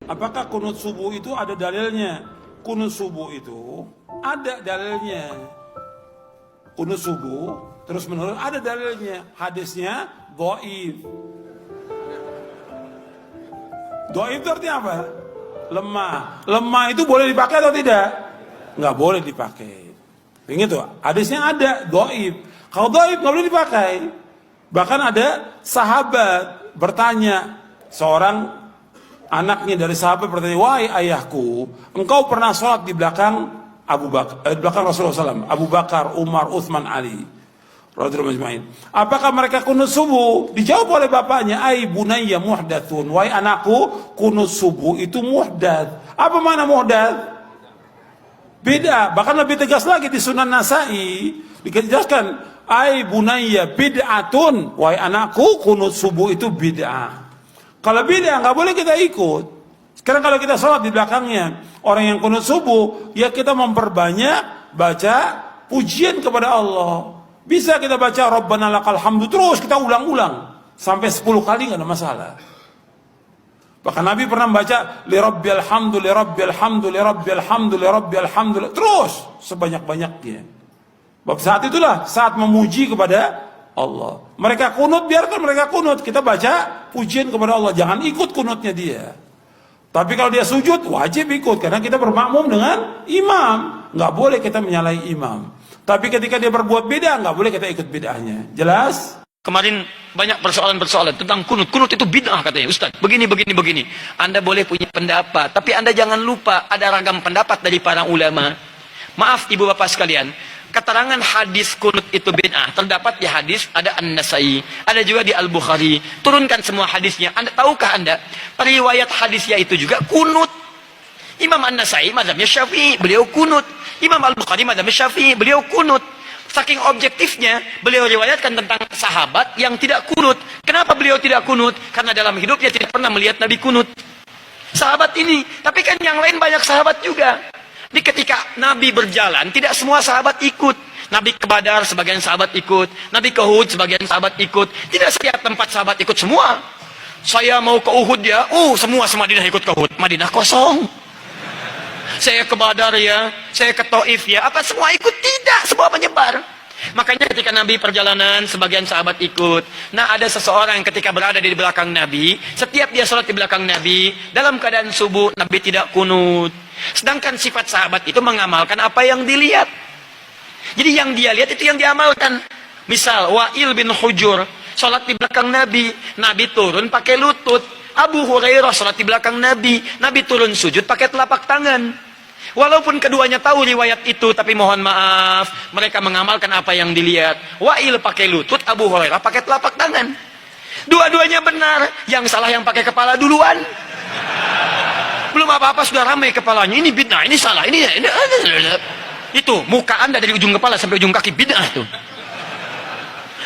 Apakah kunut subuh itu ada dalilnya? Kunut subuh itu ada dalilnya. Kunut subuh terus menurut ada dalilnya. Hadisnya dhaif. Dhaif itu artinya apa? Lemah. Lemah itu boleh dipakai atau tidak? Nggak boleh dipakai. Ingat tuh, hadisnya ada dhaif. Kalau dhaif nggak boleh dipakai. Bahkan ada sahabat bertanya, seorang anaknya dari sahabat bertanya, wahai ayahku, engkau pernah sholat di belakang Abu Bakar, di belakang Rasulullah SAW, Abu Bakar, Umar, Uthman, Ali, radhiyallahu ajma'in. Apakah mereka kunut subuh? Dijawab oleh bapaknya, ai bunayya muhdatsun, wahai anakku, kunut subuh itu muhdats. Apa makna muhdats? Beda. Bahkan lebih tegas lagi di Sunan Nasai dijelaskan, ai bunayya bid'atun, wahai anakku, kunut subuh itu bid'ah. Kalau bid'ah nggak boleh kita ikut. Sekarang kalau kita sholat di belakangnya orang yang kunut subuh, ya kita memperbanyak baca pujian kepada Allah. Bisa kita baca Rabbana lakal hamdu terus kita ulang-ulang sampai 10 kali nggak ada masalah. Bahkan Nabi pernah membaca li rabbil hamdu li rabbil hamdu li rabbil hamdu li rabbil hamdu terus sebanyak-banyaknya. Bab saat itulah saat memuji kepada Allah. Mereka kunut, biarkan mereka kunut. Kita baca pujian kepada Allah. Jangan ikut kunutnya dia. Tapi kalau dia sujud, wajib ikut. Karena kita bermakmum dengan imam. Nggak boleh kita menyalahi imam. Tapi ketika dia berbuat beda, nggak boleh kita ikut bid'ahnya. Jelas? Kemarin banyak persoalan-persoalan tentang kunut. Kunut itu bid'ah katanya, Ustaz. Begini. Anda boleh punya pendapat. Tapi Anda jangan lupa ada ragam pendapat dari para ulama. Maaf ibu bapak sekalian. Keterangan hadis kunut itu bid'ah terdapat di hadis ada An-Nasai, ada juga di Al-Bukhari. Turunkan semua hadisnya. Anda tahukah Anda periwayat hadisnya itu juga kunut? Imam An-Nasai mazhabnya Syafi'i, beliau kunut. Imam Al-Bukhari mazhabnya Syafi'i, beliau kunut. Saking objektifnya beliau riwayatkan tentang sahabat yang tidak kunut. Kenapa beliau tidak kunut? Karena dalam hidupnya tidak pernah melihat Nabi kunut. Sahabat ini, tapi kan yang lain banyak sahabat juga. Di ketika Nabi berjalan, tidak semua sahabat ikut. Nabi ke Badar, sebagian sahabat ikut. Nabi ke Uhud, sebagian sahabat ikut. Tidak setiap tempat sahabat ikut semua. Saya mau ke Uhud ya, semua Madinah ikut ke Uhud. Madinah kosong. Saya ke Badar ya, saya ke Taif ya, apa semua ikut? Tidak, semua menyebar. Makanya ketika Nabi perjalanan, sebagian sahabat ikut. Nah, ada seseorang yang ketika berada di belakang Nabi, setiap dia sholat di belakang Nabi, dalam keadaan subuh, Nabi tidak kunut. Sedangkan sifat sahabat itu mengamalkan apa yang dilihat. Jadi yang dia lihat itu yang diamalkan. Misal, Wa'il bin Hujur, sholat di belakang Nabi, Nabi turun pakai lutut. Abu Hurairah sholat di belakang Nabi, Nabi turun sujud pakai telapak tangan. Walaupun keduanya tahu riwayat itu, tapi mohon maaf, mereka mengamalkan apa yang dilihat. Wa'il pakai lutut, Abu Hurairah pakai telapak tangan. Dua-duanya benar, yang salah yang pakai kepala duluan. Belum apa-apa sudah ramai kepalanya, ini bid'ah, ini salah, ini itu muka Anda dari ujung kepala sampai ujung kaki bid'ah tuh.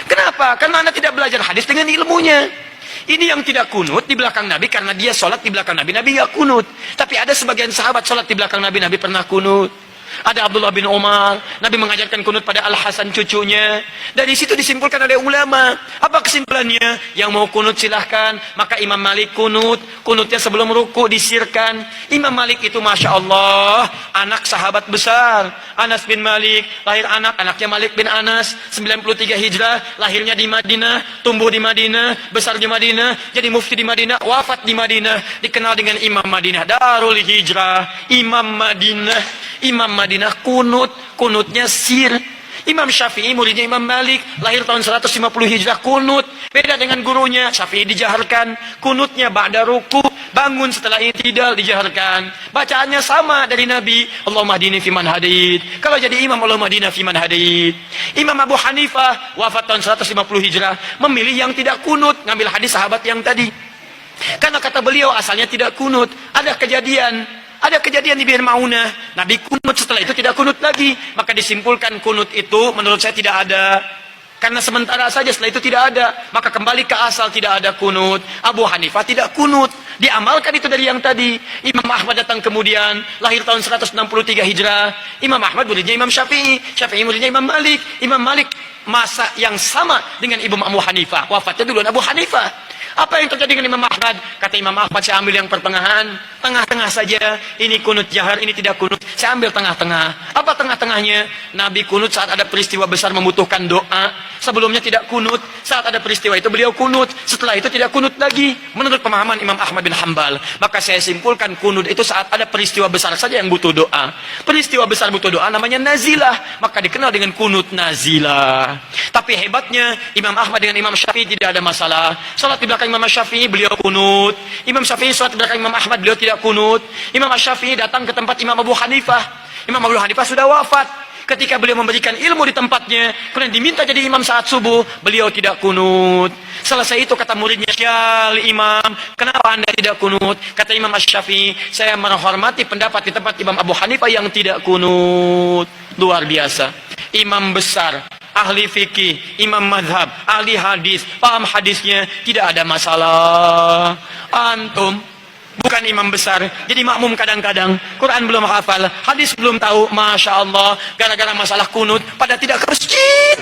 Kenapa? Karena Anda tidak belajar hadis dengan ilmunya. Ini yang tidak kunut di belakang Nabi karena dia sholat di belakang Nabi, Nabi nggak kunut. Tapi ada sebagian sahabat sholat di belakang Nabi, Nabi pernah kunut. Ada Abdullah bin Umar, Nabi mengajarkan kunut pada Al-Hasan cucunya. Dari situ disimpulkan oleh ulama. Apa kesimpulannya? Yang mau kunut silahkan. Maka Imam Malik kunut. Kunutnya sebelum ruku disirkan. Imam Malik itu Masya Allah, anak sahabat besar. Anas bin Malik, lahir anaknya Malik bin Anas. 93 Hijrah, lahirnya di Madinah, tumbuh di Madinah, besar di Madinah, jadi mufti di Madinah, wafat di Madinah. Dikenal dengan Imam Madinah, Darul Hijrah, Imam Madinah kunutnya sir. Imam Syafi'i muridnya Imam Malik, lahir tahun 150 Hijrah, kunut. Beda dengan gurunya, Syafi'i dijaharkan, kunutnya ba'da ruku, bangun setelah i'tidal dijaharkan. Bacaannya sama dari Nabi, Allahumma hdini fiman hadid. Kalau jadi imam, Allahumma hdina fiman hadid. Imam Abu Hanifah wafat tahun 150 Hijrah, memilih yang tidak kunut, ngambil hadis sahabat yang tadi. Karena kata beliau asalnya tidak kunut. Ada kejadian di Bir Maunah, Nabi kunut, setelah itu tidak kunut lagi. Maka disimpulkan kunut itu menurut saya tidak ada. Karena sementara saja, setelah itu tidak ada. Maka kembali ke asal, tidak ada kunut. Abu Hanifah tidak kunut. Diamalkan itu dari yang tadi. Imam Ahmad datang kemudian, lahir tahun 163 Hijrah. Imam Ahmad muridnya Imam Syafi'i. Syafi'i muridnya Imam Malik. Imam Malik masa yang sama dengan Imam Abu Hanifah. Wafatnya duluan Abu Hanifah. Apa yang terjadi dengan Imam Ahmad? Kata Imam Ahmad, saya ambil yang pertengahan, tengah-tengah saja. Ini kunut jahar, ini tidak kunut. Saya ambil tengah-tengah. Apa tengah-tengahnya? Nabi kunut saat ada peristiwa besar membutuhkan doa. Sebelumnya tidak kunut. Saat ada peristiwa itu beliau kunut. Setelah itu tidak kunut lagi. Menurut pemahaman Imam Ahmad bin Hanbal. Maka saya simpulkan kunut itu saat ada peristiwa besar saja yang butuh doa. Peristiwa besar butuh doa namanya nazilah. Maka dikenal dengan kunut nazilah. Tapi hebatnya Imam Ahmad dengan Imam Syafi'i tidak ada masalah. Salat di belakang Imam Syafi'i beliau kunut. Imam Syafi'i salat di belakang Imam Ahmad beliau tidak kunut. Imam Syafi'i datang ke tempat Imam Abu Hanifah. Imam Abu Hanifah sudah wafat. Ketika beliau memberikan ilmu di tempatnya, kemudian diminta jadi imam saat subuh, beliau tidak kunut. Selesai itu kata muridnya, "Ya Imam, kenapa Anda tidak kunut?" Kata Imam Syafi'i, "Saya menghormati pendapat di tempat Imam Abu Hanifah yang tidak kunut." Luar biasa. Imam besar, ahli fikih, imam madhab, ahli hadis, paham hadisnya, tidak ada masalah. Antum bukan imam besar, jadi makmum kadang-kadang, Quran belum hafal, hadis belum tahu, Masya Allah, gara-gara masalah kunut, pada tidak ke masjid.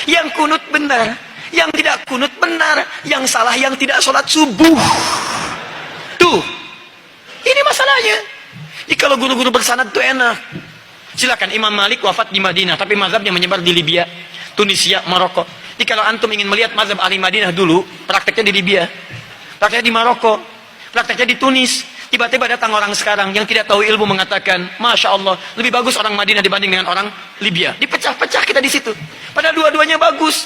Yang kunut benar, yang tidak kunut benar, yang salah yang tidak sholat subuh. Tuh, ini masalahnya. Jadi kalau guru-guru bersanad itu enak. Silakan, Imam Malik wafat di Madinah, tapi mazhabnya menyebar di Libya, Tunisia, Maroko. Jadi kalau antum ingin melihat mazhab ahli Madinah dulu, prakteknya di Libya, prakteknya di Maroko, prakteknya di Tunis. Tiba-tiba datang orang sekarang yang tidak tahu ilmu mengatakan, Masya Allah, lebih bagus orang Madinah dibanding dengan orang Libya. Dipecah-pecah kita di situ. Padahal dua-duanya bagus.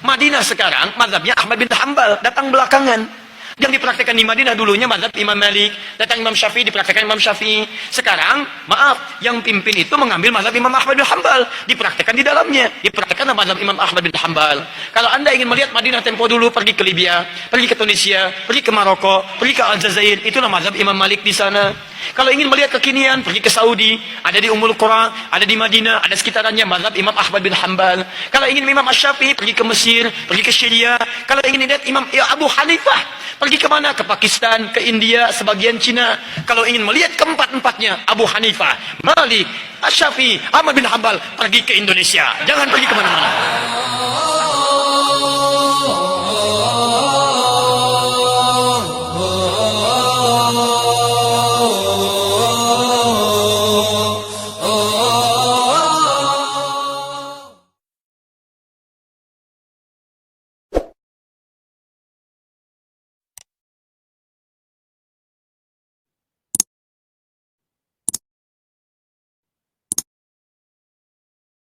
Madinah sekarang, mazhabnya Ahmad bin Hanbal, datang belakangan. Yang dipraktekkan di Madinah dulunya mazhab Imam Malik, datang Imam Syafi'i, dipraktekkan Imam Syafi'i. Sekarang, maaf, yang pimpin itu mengambil mazhab Imam Ahmad bin Hanbal, dipraktekkan di dalamnya, dipraktekkan mazhab Imam Ahmad bin Hanbal. Kalau Anda ingin melihat Madinah tempo dulu, pergi ke Libya, pergi ke Tunisia, pergi ke Maroko, pergi ke Aljazair, itulah mazhab Imam Malik di sana. Kalau ingin melihat kekinian, pergi ke Saudi, ada di Ummul Qura, ada di Madinah, ada sekitarannya mazhab Imam Ahmad bin Hanbal. Kalau ingin Imam Syafi'i, pergi ke Mesir, pergi ke Syria. Kalau ingin lihat Imam Abu Hanifah, pergi ke mana? Ke Pakistan, ke India, sebagian Cina. Kalau ingin melihat keempat-empatnya, Abu Hanifah, Malik, Syafi'i, Ahmad bin Hanbal, pergi ke Indonesia. Jangan pergi kemana-mana.